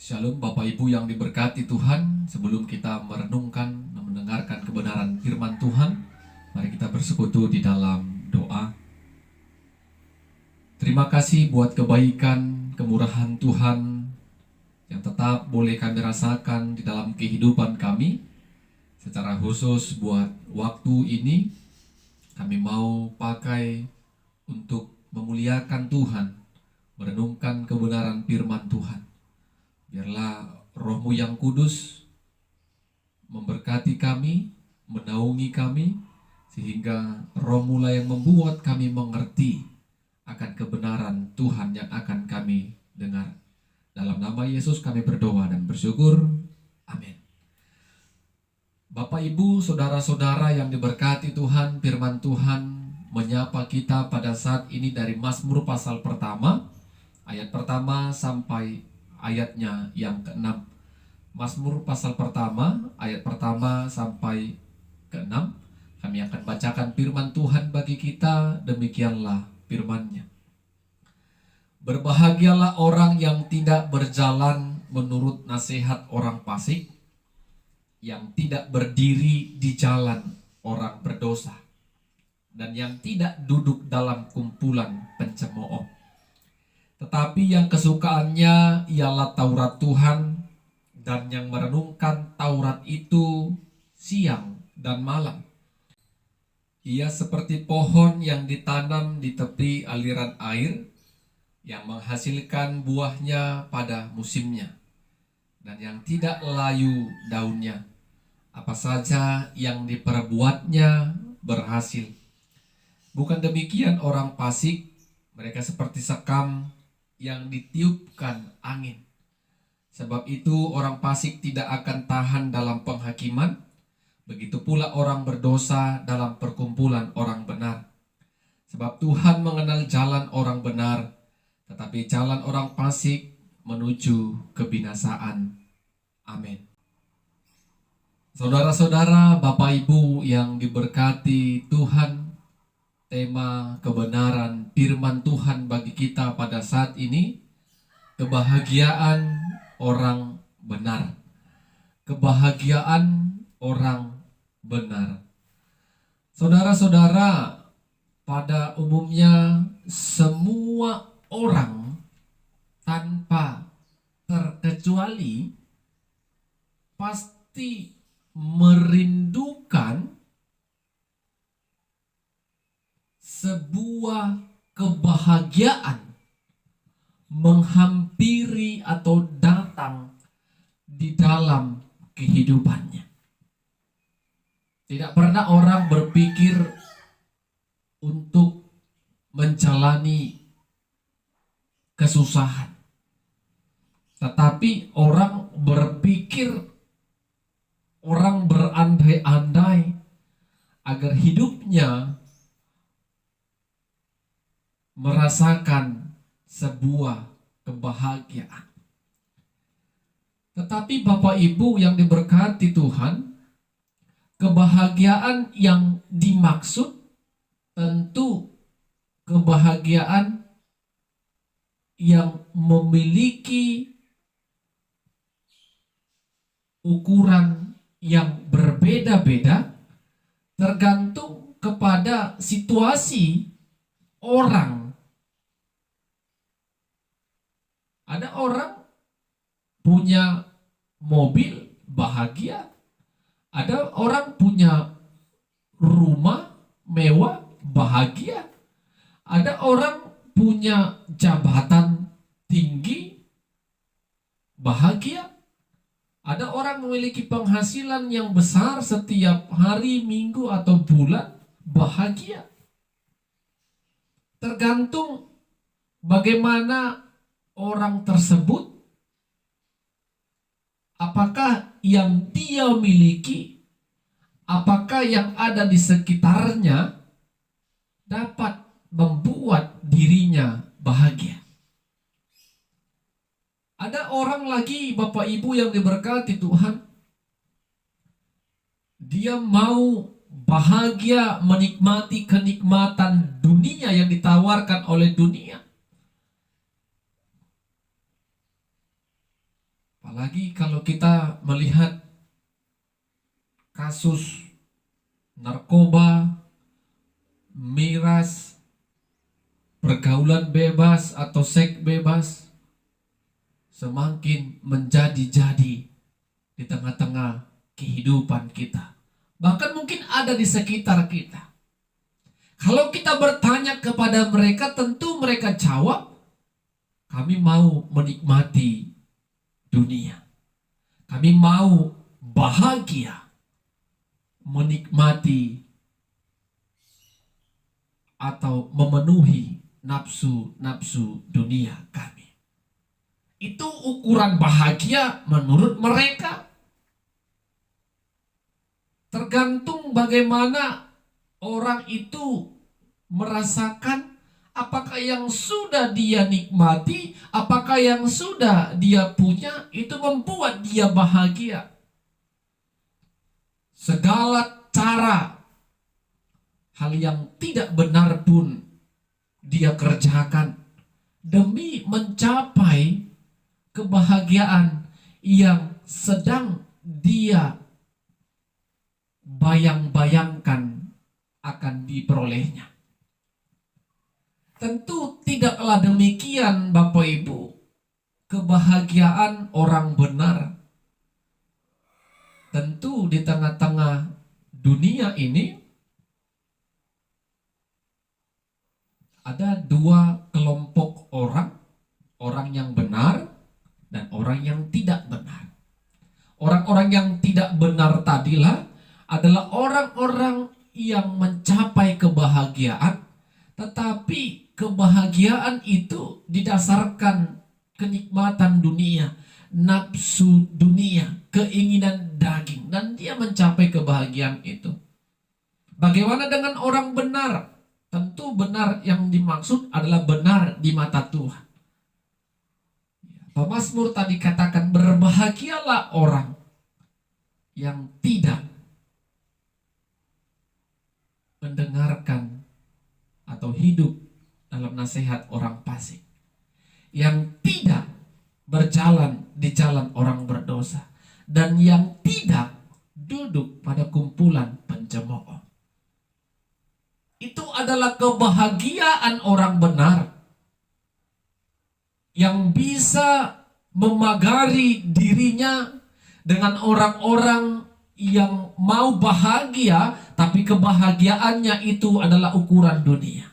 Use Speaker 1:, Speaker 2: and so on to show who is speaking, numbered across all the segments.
Speaker 1: Shalom Bapak Ibu yang diberkati Tuhan. Sebelum kita merenungkan dan mendengarkan kebenaran firman Tuhan, mari kita bersekutu di dalam doa. Terima kasih buat kebaikan, kemurahan Tuhan yang tetap boleh kami rasakan di dalam kehidupan kami. Secara khusus buat waktu ini, kami mau pakai untuk memuliakan Tuhan, merenungkan kebenaran firman Tuhan. Biarlah Roh-Mu yang kudus memberkati kami, menaungi kami, sehingga Roh-Mu lah yang membuat kami mengerti akan kebenaran Tuhan yang akan kami dengar. Dalam nama Yesus kami berdoa dan bersyukur. Amin. Bapak, Ibu, saudara-saudara yang diberkati Tuhan, firman Tuhan menyapa kita pada saat ini dari Mazmur pasal pertama, ayat pertama sampai ayatnya yang ke-6. Mazmur pasal pertama, ayat pertama sampai ke-6. Kami akan bacakan firman Tuhan bagi kita. Demikianlah firman-Nya. Berbahagialah orang yang tidak berjalan menurut nasihat orang fasik, yang tidak berdiri di jalan orang berdosa, dan yang tidak duduk dalam kumpulan pencemooh. Tetapi yang kesukaannya ialah Taurat Tuhan, dan yang merenungkan Taurat itu siang dan malam. Ia seperti pohon yang ditanam di tepi aliran air, yang menghasilkan buahnya pada musimnya, dan yang tidak layu daunnya. Apa saja yang diperbuatnya berhasil. Bukan demikian orang fasik, mereka seperti sekam yang ditiupkan angin. Sebab itu orang fasik tidak akan tahan dalam penghakiman, begitu pula orang berdosa dalam perkumpulan orang benar. Sebab Tuhan mengenal jalan orang benar, tetapi jalan orang fasik menuju kebinasaan. Amin. Saudara-saudara, Bapak Ibu yang diberkati Tuhan, tema kebenaran firman Tuhan bagi kita pada saat ini, kebahagiaan orang benar. Kebahagiaan orang benar. Saudara-saudara, pada umumnya semua orang tanpa terkecuali pasti merindukan sebuah kebahagiaan menghampiri atau datang di dalam kehidupannya. Tidak pernah orang berpikir untuk menjalani kesusahan, tetapi orang berpikir, orang berandai-andai agar hidupnya merasakan sebuah kebahagiaan. Tetapi Bapak Ibu yang diberkati Tuhan, kebahagiaan yang dimaksud tentu kebahagiaan yang memiliki ukuran yang berbeda-beda, tergantung kepada situasi orang. Ada orang punya mobil bahagia, ada orang punya rumah mewah bahagia, ada orang punya jabatan tinggi bahagia, ada orang memiliki penghasilan yang besar setiap hari, minggu atau bulan bahagia. Tergantung bagaimana orang tersebut, apakah yang dia miliki, apakah yang ada di sekitarnya dapat membuat dirinya bahagia. Ada orang lagi, Bapak Ibu yang diberkati Tuhan, dia mau bahagia menikmati kenikmatan dunia yang ditawarkan oleh dunia. Apalagi kalau kita melihat kasus narkoba, miras, pergaulan bebas atau seks bebas semakin menjadi-jadi di tengah-tengah kehidupan kita. Bahkan mungkin ada di sekitar kita. Kalau kita bertanya kepada mereka, tentu mereka jawab, kami mau menikmati dunia. Kami mau bahagia, menikmati atau memenuhi nafsu-nafsu dunia kami. Itu ukuran bahagia menurut mereka. Tergantung bagaimana orang itu merasakan, apakah yang sudah dia nikmati, apakah yang sudah dia punya, itu membuat dia bahagia. Segala cara, hal yang tidak benar pun dia kerjakan demi mencapai kebahagiaan yang sedang dia bayang-bayangkan akan diperolehnya. Tentu tidaklah demikian Bapak Ibu. Kebahagiaan orang benar tentu di tengah-tengah dunia ini ada dua kelompok orang, orang yang benar dan orang yang tidak benar. Orang-orang yang tidak benar tadilah adalah orang-orang yang mencapai kebahagiaan, tetapi kebahagiaan itu didasarkan kenikmatan dunia, nafsu dunia, keinginan daging, dan dia mencapai kebahagiaan itu. Bagaimana dengan orang benar? Tentu benar yang dimaksud adalah benar di mata Tuhan. Pemazmur tadi katakan, berbahagialah orang yang tidak mendengarkan atau hidup dalam nasihat orang fasik, yang tidak berjalan di jalan orang berdosa, dan yang tidak duduk pada kumpulan pencemooh. Itu adalah kebahagiaan orang benar yang bisa memagari dirinya dengan orang-orang yang mau bahagia, tapi kebahagiaannya itu adalah ukuran dunia.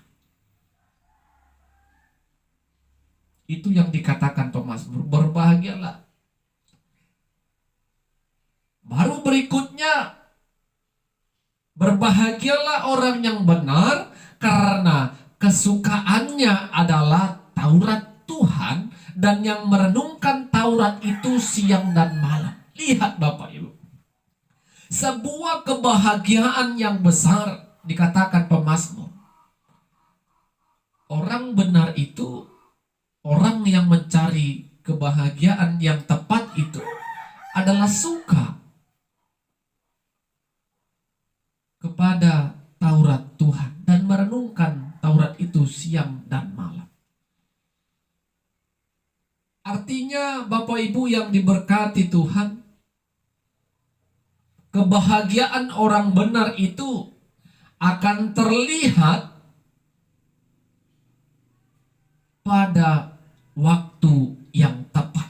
Speaker 1: Itu yang dikatakan Pemazmur, berbahagialah. Baru berikutnya, berbahagialah orang yang benar karena kesukaannya adalah Taurat Tuhan, dan yang merenungkan Taurat itu siang dan malam. Lihat Bapak Ibu, sebuah kebahagiaan yang besar dikatakan Pemazmur. Orang benar itu orang yang mencari kebahagiaan yang tepat itu adalah suka kepada Taurat Tuhan dan merenungkan Taurat itu siang dan malam. Artinya Bapak Ibu yang diberkati Tuhan, kebahagiaan orang benar itu akan terlihat pada waktu yang tepat.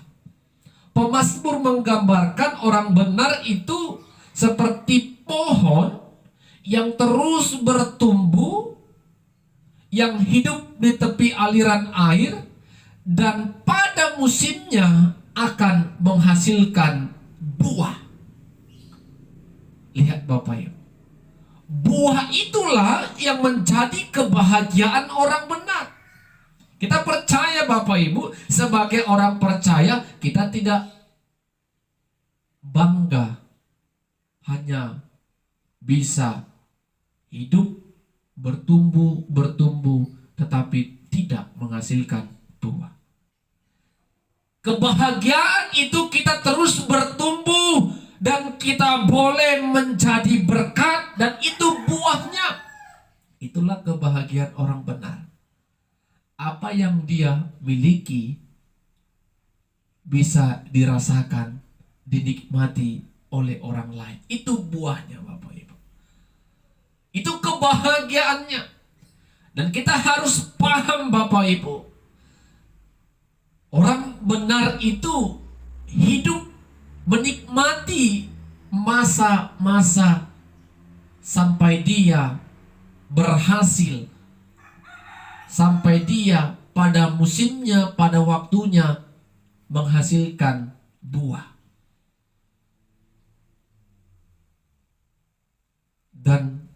Speaker 1: Pemazmur menggambarkan orang benar itu seperti pohon yang terus bertumbuh, yang hidup di tepi aliran air, dan pada musimnya akan menghasilkan buah. Lihat Bapak Ibu, buah itulah yang menjadi kebahagiaan orang benar. Kita percaya Bapak Ibu, sebagai orang percaya kita tidak bangga hanya bisa hidup bertumbuh tetapi tidak menghasilkan buah. Kebahagiaan itu kita terus bertumbuh dan kita boleh menjadi berkat, dan itu buahnya. Itulah kebahagiaan orang benar. Apa yang dia miliki bisa dirasakan, dinikmati oleh orang lain. Itu buahnya, Bapak Ibu. Itu kebahagiaannya. Dan kita harus paham, Bapak Ibu, orang benar itu hidup menikmati masa-masa sampai dia berhasil, sampai dia pada musimnya, pada waktunya menghasilkan buah. Dan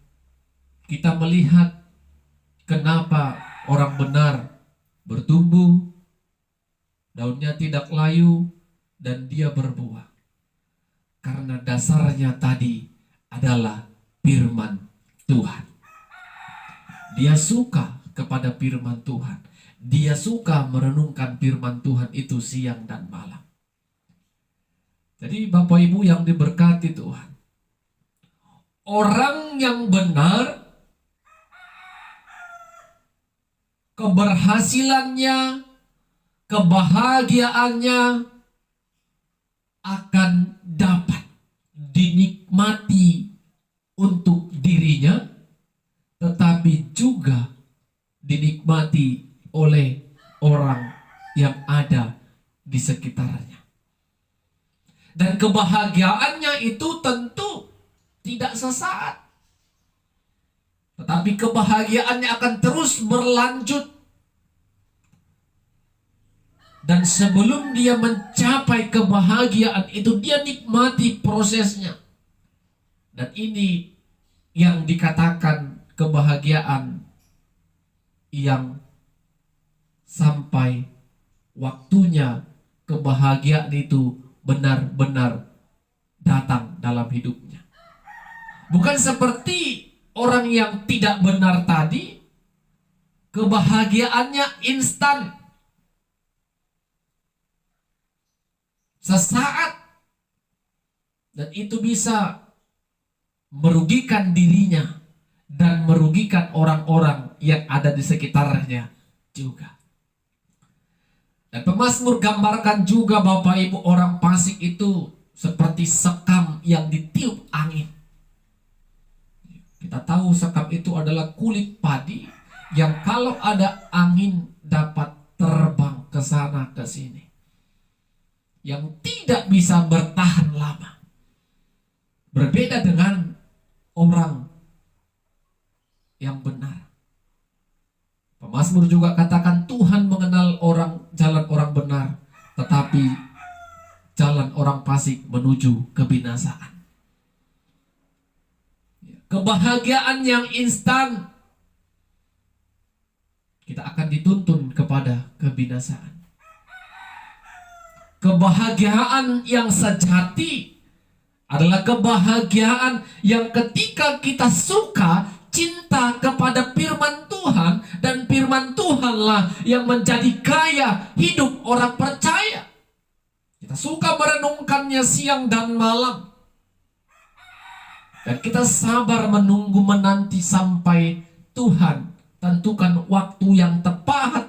Speaker 1: kita melihat kenapa orang benar bertumbuh, daunnya tidak layu, dan dia berbuah. Karena dasarnya tadi adalah firman Tuhan. Dia suka kepada firman Tuhan. Dia suka merenungkan firman Tuhan itu siang dan malam. Jadi Bapak Ibu yang diberkati Tuhan, orang yang benar, keberhasilannya, kebahagiaannya akan dapat dinikmati untuk dirinya, tetapi juga dinikmati oleh orang yang ada di sekitarnya. Dan kebahagiaannya itu tentu tidak sesaat, tetapi kebahagiaannya akan terus berlanjut. Dan sebelum dia mencapai kebahagiaan itu, dia nikmati prosesnya. Dan ini yang dikatakan kebahagiaan yang sampai waktunya kebahagiaan itu benar-benar datang dalam hidupnya. Bukan seperti orang yang tidak benar tadi, kebahagiaannya instan, sesaat, dan itu bisa merugikan dirinya dan merugikan orang-orang yang ada di sekitarnya juga. Dan pemazmur gambarkan juga, Bapak Ibu, orang fasik itu seperti sekam yang ditiup angin. Kita tahu sekam itu adalah kulit padi yang kalau ada angin dapat terbang ke sana ke sini, yang tidak bisa bertahan lama. Berbeda dengan orang yang benar. Pemazmur juga katakan Tuhan mengenal jalan orang benar, tetapi jalan orang fasik menuju kebinasaan. Kebahagiaan yang instan, kita akan dituntun kepada kebinasaan. Kebahagiaan yang sejati adalah kebahagiaan yang ketika kita suka, cinta kepada firman Tuhan, dan firman Tuhanlah yang menjadi gaya hidup orang percaya. Kita suka merenungkannya siang dan malam, dan kita sabar menunggu menanti sampai Tuhan tentukan waktu yang tepat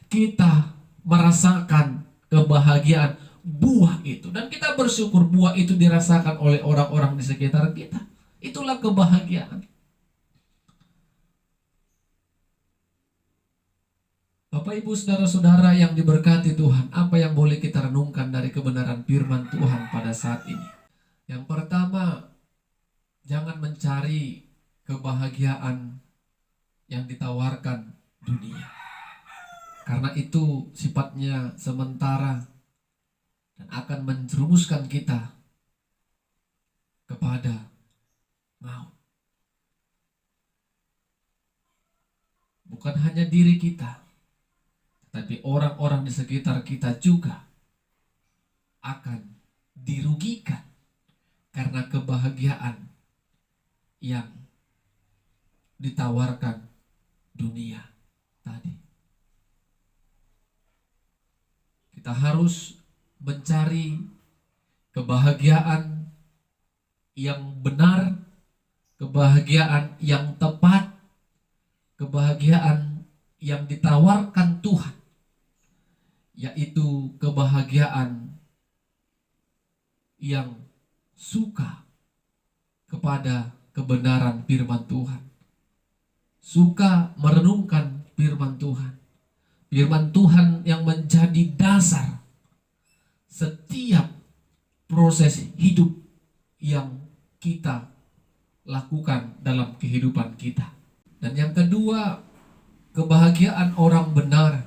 Speaker 1: kita merasakan kebahagiaan buah itu. Dan kita bersyukur buah itu dirasakan oleh orang-orang di sekitar kita. Itulah kebahagiaan. Bapak Ibu saudara-saudara yang diberkati Tuhan, apa yang boleh kita renungkan dari kebenaran firman Tuhan pada saat ini? Yang pertama, jangan mencari kebahagiaan yang ditawarkan dunia, karena itu sifatnya sementara dan akan menjerumuskan kita kepada maut. Bukan hanya diri kita, tapi orang-orang di sekitar kita juga akan dirugikan karena kebahagiaan yang ditawarkan dunia tadi. Kita harus mencari kebahagiaan yang benar, kebahagiaan yang tepat, kebahagiaan yang ditawarkan Tuhan, yaitu kebahagiaan yang suka kepada kebenaran firman Tuhan, suka merenungkan firman Tuhan. Firman Tuhan yang menjadi dasar setiap proses hidup yang kita lakukan dalam kehidupan kita. Dan yang kedua, kebahagiaan orang benar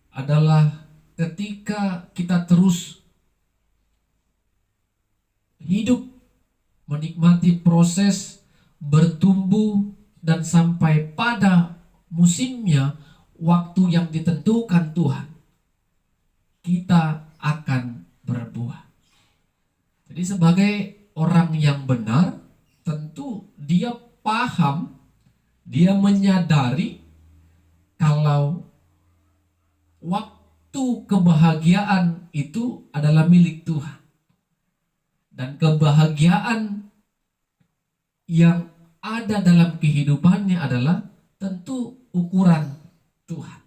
Speaker 1: adalah ketika kita terus hidup menikmati proses bertumbuh dan sampai pada musimnya, waktu yang ditentukan Tuhan, kita akan berbuah. Jadi sebagai orang yang benar, tentu dia paham, dia menyadari kalau waktu kebahagiaan itu adalah milik Tuhan. Dan kebahagiaan yang ada dalam kehidupannya adalah tentu ukuran Tuhan,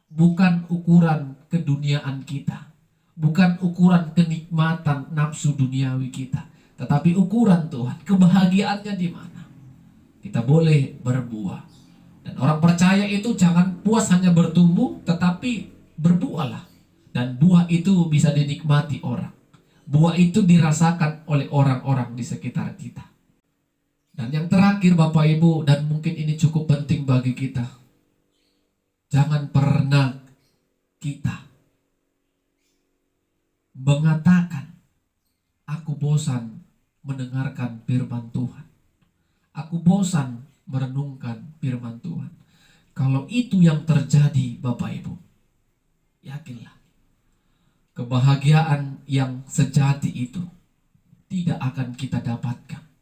Speaker 1: bukan ukuran keduniaan kita, bukan ukuran kenikmatan nafsu duniawi kita, tetapi ukuran Tuhan. Kebahagiaannya di mana? Kita boleh berbuah. Dan orang percaya itu jangan puas hanya bertumbuh, tetapi berbuahlah. Dan buah itu bisa dinikmati orang. Buah itu dirasakan oleh orang-orang di sekitar kita. Dan yang terakhir Bapak Ibu, dan mungkin ini cukup penting bagi kita, jangan pernah kita mengatakan, aku bosan mendengarkan firman Tuhan, aku bosan merenungkan firman Tuhan. Kalau itu yang terjadi Bapak Ibu, yakinlah, kebahagiaan yang sejati itu tidak akan kita dapatkan.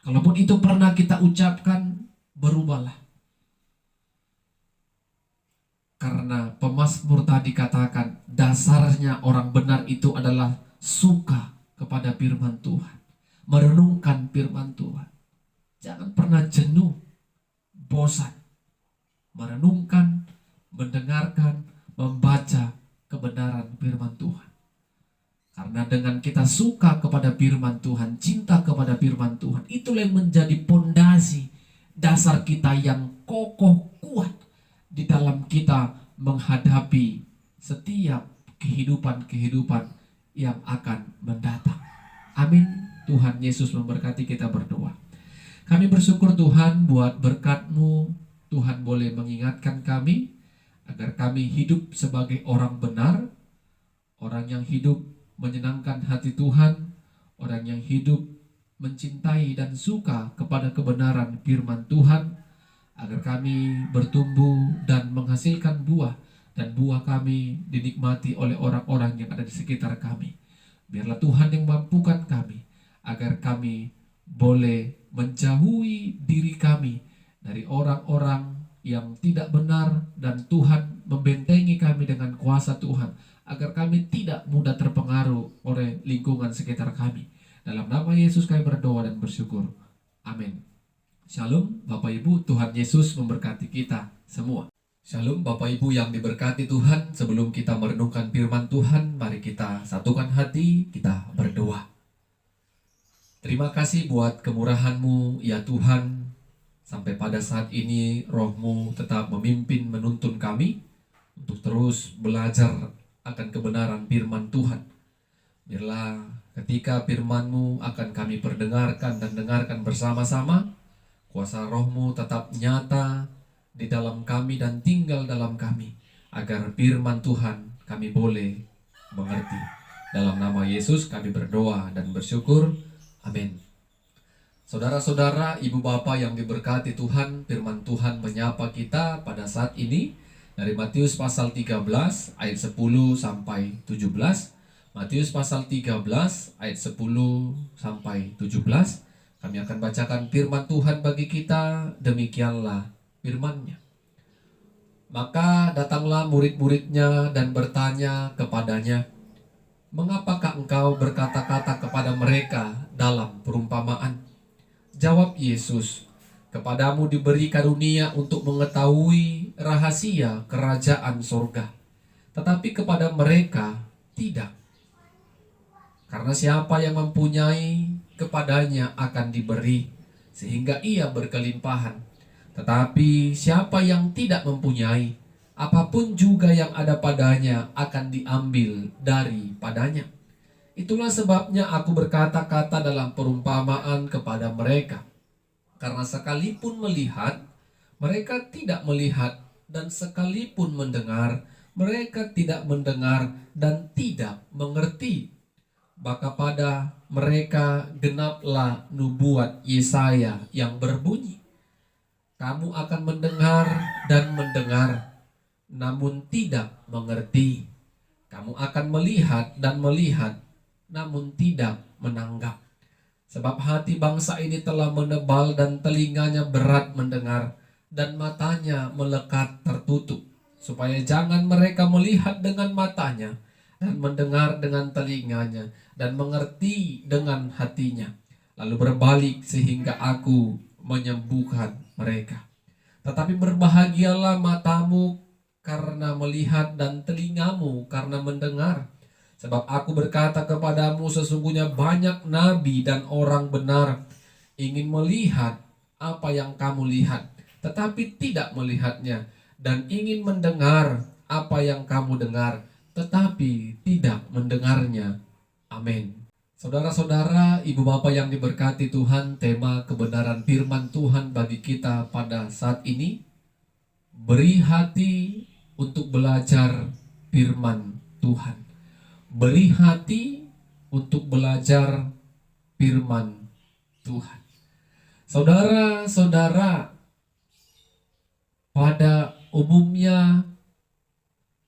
Speaker 1: Kalaupun itu pernah kita ucapkan, berubahlah. Karena pemazmur tadi katakan, dasarnya orang benar itu adalah suka kepada firman Tuhan, merenungkan firman Tuhan. Jangan pernah jenuh, bosan merenungkan, mendengarkan, membaca kebenaran firman Tuhan. Karena dengan kita suka kepada firman Tuhan, cinta kepada firman Tuhan, itulah yang menjadi pondasi dasar kita yang kokoh, kuat di dalam kita menghadapi setiap kehidupan-kehidupan yang akan mendatang. Amin. Tuhan Yesus memberkati, kita berdoa. Kami bersyukur Tuhan buat berkat-Mu. Tuhan boleh mengingatkan kami agar kami hidup sebagai orang benar, orang yang hidup menyenangkan hati Tuhan, orang yang hidup mencintai dan suka kepada kebenaran firman Tuhan, agar kami bertumbuh dan menghasilkan buah, dan buah kami dinikmati oleh orang-orang yang ada di sekitar kami. Biarlah Tuhan yang mampukan kami, agar kami boleh menjauhi diri kami dari orang-orang yang tidak benar, dan Tuhan membentengi kami dengan kuasa Tuhan, agar kami tidak mudah terpengaruh oleh lingkungan sekitar kami. Dalam nama Yesus kami berdoa dan bersyukur. Amin. Shalom Bapak Ibu, Tuhan Yesus memberkati kita semua. Shalom Bapak Ibu yang diberkati Tuhan. Sebelum kita merenungkan firman Tuhan, mari kita satukan hati, kita berdoa. Terima kasih buat kemurahan-Mu ya Tuhan. Sampai pada saat ini Roh-Mu tetap memimpin, menuntun kami untuk terus belajar akan kebenaran firman Tuhan. Biarlah ketika firman-Mu akan kami perdengarkan dan dengarkan bersama-sama, kuasa Roh-Mu tetap nyata di dalam kami dan tinggal dalam kami, agar firman Tuhan kami boleh mengerti. Dalam nama Yesus kami berdoa dan bersyukur. Amin. Saudara-saudara, ibu bapak yang diberkati Tuhan, firman Tuhan menyapa kita pada saat ini dari Matius pasal 13 ayat 10 sampai 17. Matius pasal 13 ayat 10 sampai 17. Kami akan bacakan firman Tuhan bagi kita. Demikianlah firman-Nya. Maka datanglah murid-muridnya dan bertanya kepadanya, "Mengapakah engkau berkata-kata kepada mereka dalam perumpamaan?" Jawab Yesus, "Kepadamu diberi karunia untuk mengetahui rahasia kerajaan sorga, tetapi kepada mereka tidak. Karena siapa yang mempunyai, kepadanya akan diberi, sehingga ia berkelimpahan. Tetapi siapa yang tidak mempunyai, apapun juga yang ada padanya akan diambil daripadanya. Itulah sebabnya aku berkata-kata dalam perumpamaan kepada mereka. Karena sekalipun melihat, mereka tidak melihat, dan sekalipun mendengar, mereka tidak mendengar dan tidak mengerti. Maka pada mereka genaplah nubuat Yesaya yang berbunyi, kamu akan mendengar dan mendengar, namun tidak mengerti. Kamu akan melihat dan melihat, namun tidak menanggap. Sebab hati bangsa ini telah menebal dan telinganya berat mendengar, dan matanya melekat tertutup, supaya jangan mereka melihat dengan matanya, dan mendengar dengan telinganya, dan mengerti dengan hatinya, lalu berbalik sehingga aku menyembuhkan mereka. Tetapi berbahagialah matamu karena melihat dan telingamu karena mendengar. Sebab aku berkata kepadamu, sesungguhnya banyak nabi dan orang benar ingin melihat apa yang kamu lihat, tetapi tidak melihatnya, dan ingin mendengar apa yang kamu dengar, tetapi tidak mendengarnya. Amin. Saudara-saudara, ibu bapak yang diberkati Tuhan, tema kebenaran firman Tuhan bagi kita pada saat ini, beri hati untuk belajar firman Tuhan. Beri hati untuk belajar firman Tuhan. Saudara-saudara, pada umumnya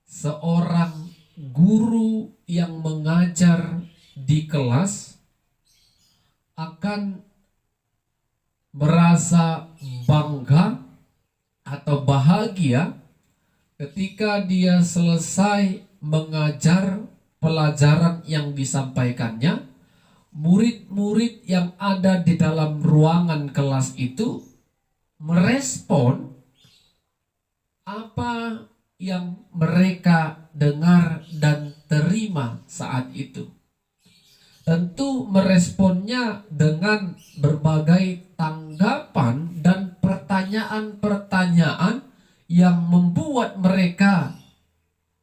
Speaker 1: seorang guru yang mengajar di kelas akan merasa bangga atau bahagia ketika dia selesai mengajar pelajaran yang disampaikannya. Murid-murid yang ada di dalam ruangan kelas itu merespon apa yang mereka dengar dan terima saat itu. Tentu meresponnya dengan berbagai tanggapan dan pertanyaan-pertanyaan yang membuat mereka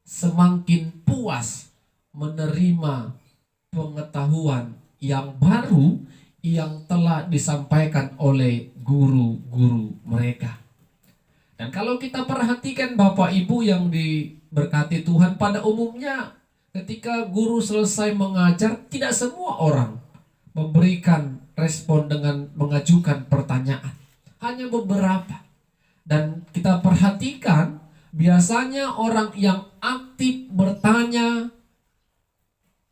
Speaker 1: semakin puas menerima pengetahuan yang baru yang telah disampaikan oleh guru-guru mereka. Dan kalau kita perhatikan Bapak Ibu yang diberkati Tuhan, pada umumnya ketika guru selesai mengajar, tidak semua orang memberikan respon dengan mengajukan pertanyaan. Hanya beberapa. Dan kita perhatikan, biasanya orang yang aktif bertanya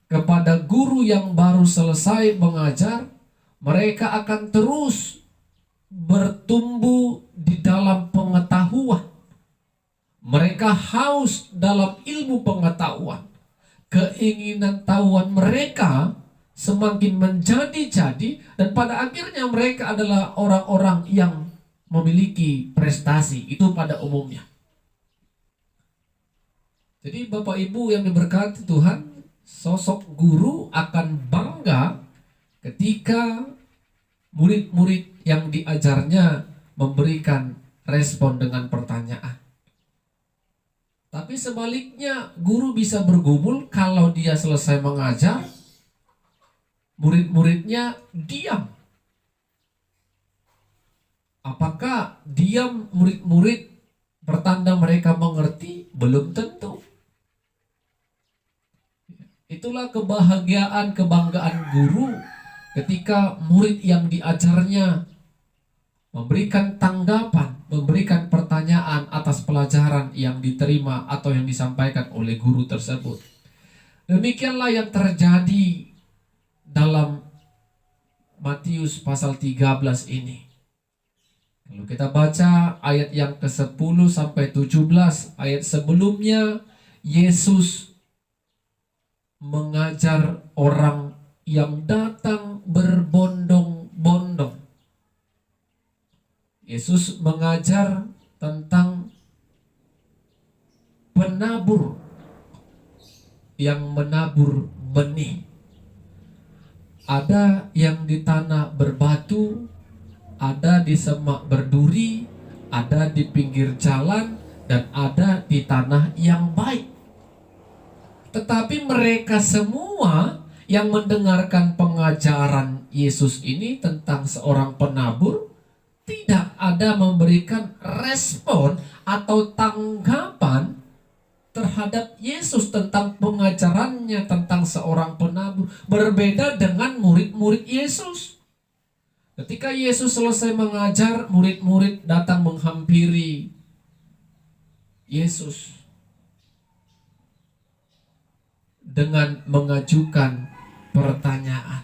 Speaker 1: kepada guru yang baru selesai mengajar, mereka akan terus bertumbuh di dalam pengetahuan. Mereka haus dalam ilmu pengetahuan. Keinginan tahuan mereka semakin menjadi-jadi, dan pada akhirnya mereka adalah orang-orang yang memiliki prestasi. Itu pada umumnya. Jadi Bapak Ibu yang diberkati Tuhan, sosok guru akan bangga ketika murid-murid yang diajarnya memberikan respon dengan pertanyaan. Tapi sebaliknya, guru bisa bergumul kalau dia selesai mengajar, murid-muridnya diam. Apakah diam murid-murid pertanda mereka mengerti? Belum tentu. Itulah kebahagiaan, kebanggaan guru ketika murid yang diajarnya memberikan tanggapan, memberikan pertanyaan atas pelajaran yang diterima atau yang disampaikan oleh guru tersebut. Demikianlah yang terjadi dalam Matius pasal 13 ini. Kalau kita baca ayat yang ke-10 sampai 17, ayat sebelumnya Yesus mengajar orang yang datang berbondong-bondong. Yesus mengajar tentang penabur yang menabur benih. Ada yang di tanah berbatu, ada di semak berduri, ada di pinggir jalan, dan ada di tanah yang baik. Tetapi mereka semua yang mendengarkan pengajaran Yesus ini tentang seorang penabur, tidak ada memberikan respon atau tanggapan terhadap Yesus tentang pengajarannya tentang seorang penabur. Berbeda dengan murid-murid Yesus. Ketika Yesus selesai mengajar, murid-murid datang menghampiri Yesus dengan mengajukan pertanyaan.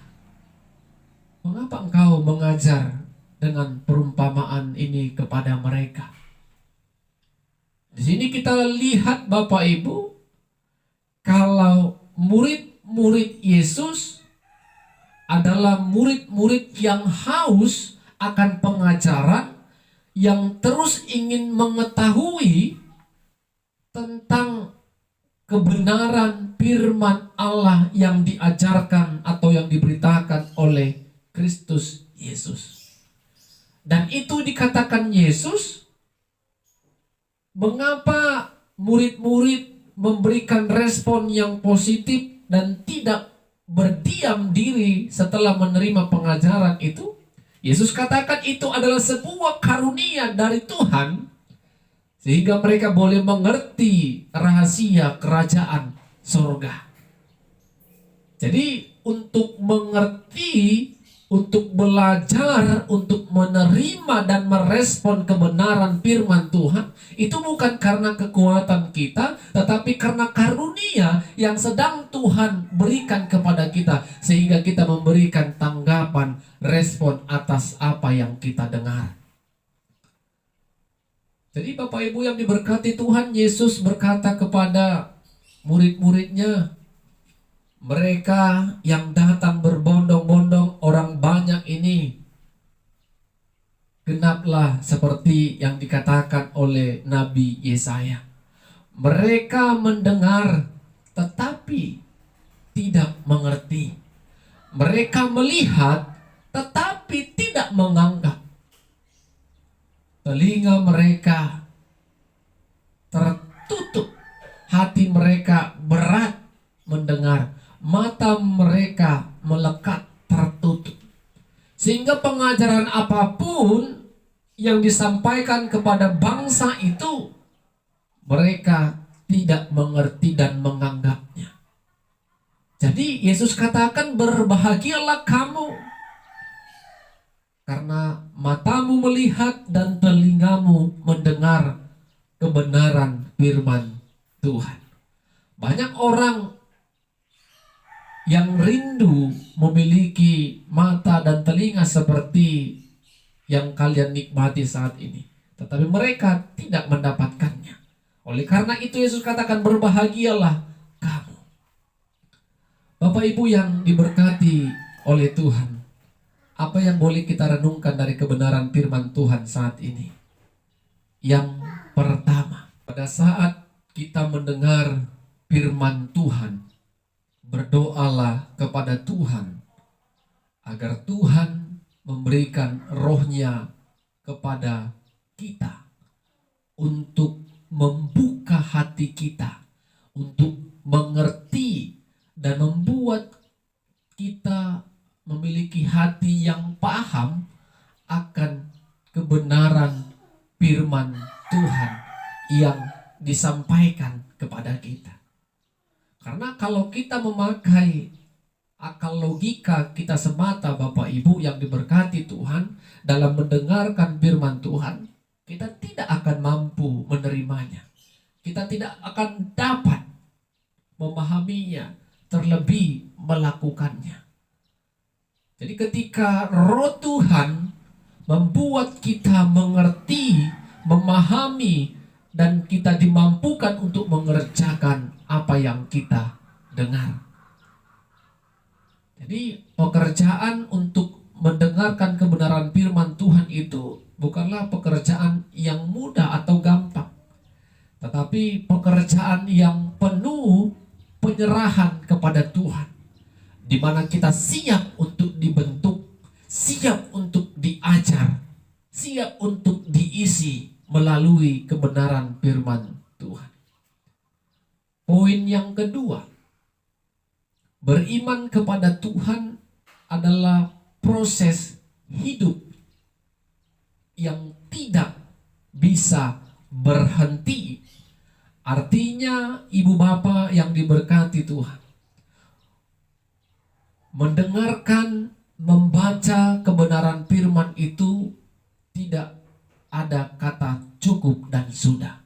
Speaker 1: Mengapa engkau mengajar dengan perumpamaan ini kepada mereka? Di sini kita lihat Bapak Ibu, kalau murid-murid Yesus adalah murid-murid yang haus akan pengajaran, yang terus ingin mengetahui tentang kebenaran firman Allah yang diajarkan atau yang diberitakan oleh Kristus Yesus. Dan itu dikatakan Yesus, mengapa murid-murid memberikan respon yang positif dan tidak berdiam diri setelah menerima pengajaran itu? Yesus katakan itu adalah sebuah karunia dari Tuhan, sehingga mereka boleh mengerti rahasia kerajaan surga. Jadi untuk mengerti, untuk belajar, untuk menerima dan merespon kebenaran firman Tuhan, itu bukan karena kekuatan kita, tetapi karena karunia yang sedang Tuhan berikan kepada kita, sehingga kita memberikan tanggapan, respon atas apa yang kita dengar. Jadi Bapak Ibu yang diberkati Tuhan, Yesus berkata kepada murid-muridnya, mereka yang datang berbondong-bondong, orang banyak ini, genaplah seperti yang dikatakan oleh Nabi Yesaya. Mereka mendengar tetapi tidak mengerti. Mereka melihat tetapi tidak menganggap. Telinga mereka tertutup, hati mereka berat mendengar, mata mereka melekat tertutup. Sehingga pengajaran apapun yang disampaikan kepada bangsa itu, mereka tidak mengerti dan menganggapnya. Jadi Yesus katakan, berbahagialah kamu, karena matamu melihat dan telingamu mendengar kebenaran firman Tuhan. Banyak orang yang rindu memiliki mata dan telinga seperti yang kalian nikmati saat ini, tetapi mereka tidak mendapatkannya. Oleh karena itu Yesus katakan, berbahagialah kamu. Bapak Ibu yang diberkati oleh Tuhan, apa yang boleh kita renungkan dari kebenaran firman Tuhan saat ini? Yang pertama, pada saat kita mendengar firman Tuhan, berdoalah kepada Tuhan agar Tuhan memberikan rohnya kepada kita untuk membuka hati kita, untuk mengerti dan membuat kita memiliki hati yang paham akan kebenaran firman Tuhan yang disampaikan kepada kita. Karena kalau kita memakai akal logika kita semata, Bapak Ibu yang diberkati Tuhan, dalam mendengarkan firman Tuhan, kita tidak akan mampu menerimanya. Kita tidak akan dapat memahaminya, terlebih melakukannya. Jadi ketika Roh Tuhan membuat kita mengerti, memahami, dan kita dimampukan untuk mengerjakan apa yang kita dengar. Jadi pekerjaan untuk mendengarkan kebenaran firman Tuhan itu bukanlah pekerjaan yang mudah atau gampang, tetapi pekerjaan yang penuh penyerahan kepada Tuhan. di mana kita siap untuk dibentuk, siap untuk diajar, siap untuk diisi melalui kebenaran firman Tuhan. Poin yang kedua, beriman kepada Tuhan adalah proses hidup yang tidak bisa berhenti. Artinya, ibu bapak yang diberkati Tuhan, mendengarkan, membaca kebenaran firman itu tidak ada kata cukup dan sudah.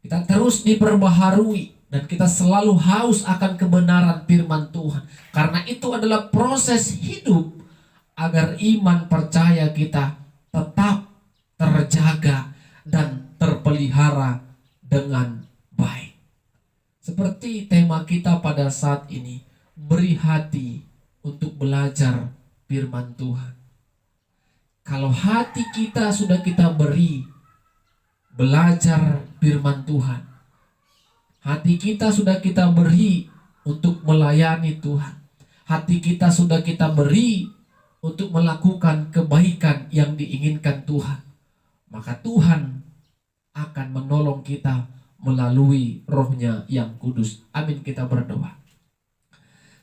Speaker 1: Kita terus diperbaharui dan kita selalu haus akan kebenaran firman Tuhan. Karena itu adalah proses hidup agar iman percaya kita tetap terjaga dan terpelihara dengan baik. Seperti tema kita pada saat ini, beri hati untuk belajar firman Tuhan. Kalau hati kita sudah kita beri belajar firman Tuhan, hati kita sudah kita beri untuk melayani Tuhan, hati kita sudah kita beri untuk melakukan kebaikan yang diinginkan Tuhan, maka Tuhan akan menolong kita melalui Roh-Nya yang kudus. Amin, kita berdoa.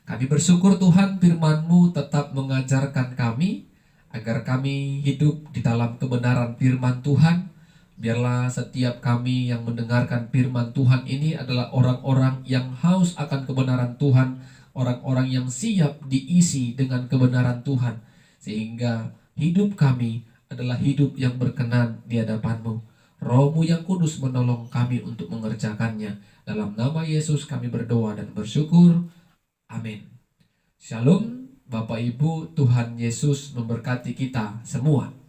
Speaker 1: Kami bersyukur Tuhan, firman-Mu tetap mengajarkan kami agar kami hidup di dalam kebenaran firman Tuhan. Biarlah setiap kami yang mendengarkan firman Tuhan ini adalah orang-orang yang haus akan kebenaran Tuhan, orang-orang yang siap diisi dengan kebenaran Tuhan, sehingga hidup kami adalah hidup yang berkenan di hadapan-Mu. Roh-Mu yang kudus menolong kami untuk mengerjakannya. Dalam nama Yesus kami berdoa dan bersyukur. Amin. Shalom, Bapak Ibu, Tuhan Yesus memberkati kita semua.